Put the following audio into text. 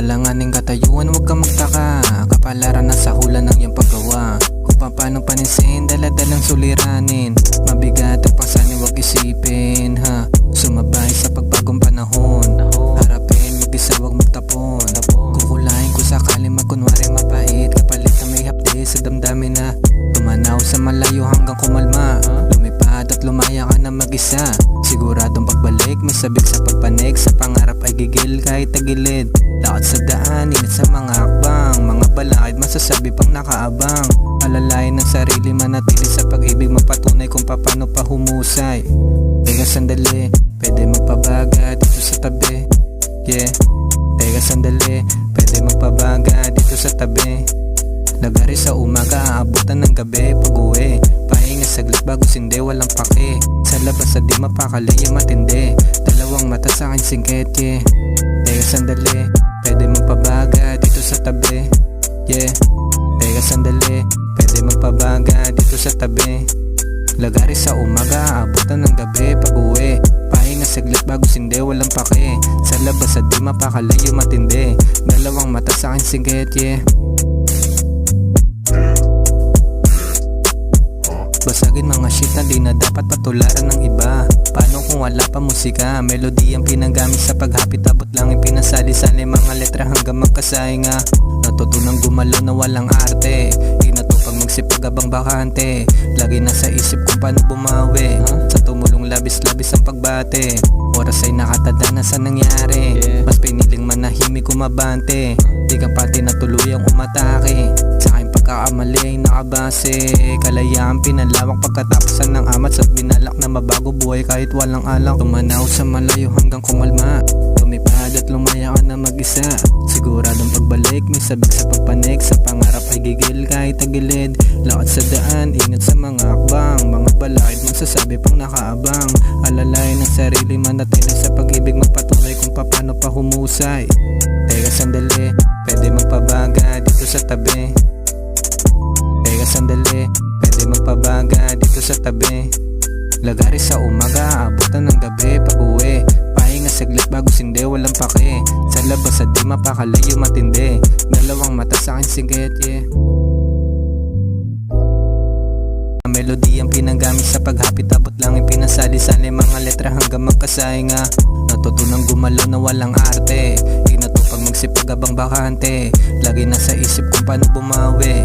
Alanganing katayuan, huwag kang magtaka. Kapalaran na sa hula ng iyong paggawa. Kung paano paninsin, daladalang suliranin. Mabigat ang pasanin, huwag isipin ha. Sumabay sa pagbagong panahon. Harapin, mag-isa, huwag magtapon. Kukulain kung sakali magkunwari mapait. Kapalit na may hapde sa damdamin na tumanaw sa malayo hanggang kumalma. Lumipad at lumaya ka na mag-isa. Siguradong pagbalik, may sabik sa pagpanik. Sa pangarap ay gigil kahit tagilid. Lakad sa daan, init sa mga akbang. Mga balakid, masasabi pang nakaabang. Alalayan ng sarili, manatili sa pag-ibig. Mapatunay kung paano pa humusay. Teka sandali, pwede magpabaga dito sa tabi. Yeah. Teka sandali, pwede magpabaga dito sa tabi. Lagari sa umaga, aabutan ng gabi. Pag-uwi, pahinga saglit bago sindi, walang pake. Sa labas sa di mapakali yung matindi. Dalawang mata sa akin singkit, yeah. Teka sandali, pwede magpabaga dito sa tabi. Yeah. Teka sandali, pwede magpabaga dito sa tabi. Lagari sa umaga, aabutan ng gabi. Pag-uwi, pahinga saglit bago sindi, walang pake. Sa labas sa di mapakali yung matindi. Dalawang mata sa akin singkit, yeah. Basagin mga shit na di na dapat patularan ng iba. Paano kung wala pa musika? Melody ang pinagamit sa paghapit, abot lang ipinasali-sali mga letra hanggang magkasahinga. Natutunang gumalaw na walang arte. Inato pag magsipag abang bakante. Lagi nasa isip kung paano bumawi. Sa tumulong labis-labis ang pagbate. Oras ay nakatada na sa nangyari. Mas piniling manahimik kumabante. Di ka pati natuluyang umatake. Sa aking pagkakamali ay nakabase. Kalayaan pinalawak pagkatapusan ng amat. Sa binalak na mabago buhay kahit walang alak. Tumanaw sa malayo hanggang kumalma. Lumipad at lumaya ka na mag-isa. Siguradong pagbalik, may sabik sa pagpanik. Sa pangarap ay gigil kahit tagilid. Lakad sa daan, ingat sa mga akbang. Mga balakid, magsasabi pang nakaabang. Alalayan ng sarili, manatili sa pag-ibig. Magpatuloy kung paano pa humusay. Teka sandali, pwede magpabaga dito sa tabi. Teka sandali, pwede magpabaga dito sa tabi. Lagari sa umaga, abutan ng gabi. Pag-uwi, pahinga saglit bago sindi, walang pake. Sa labas sa di mapakali yung matindi. Dalawang mata sa akin singit, yeah. Melody ang pinagamit sa paghapit, abot lang ipinasali-sali mga letra hanggang magkasahinga. Natutunang gumalaw na walang arte. Inato pag magsipag abang bakante. Lagi nasa isip kung paano bumawi.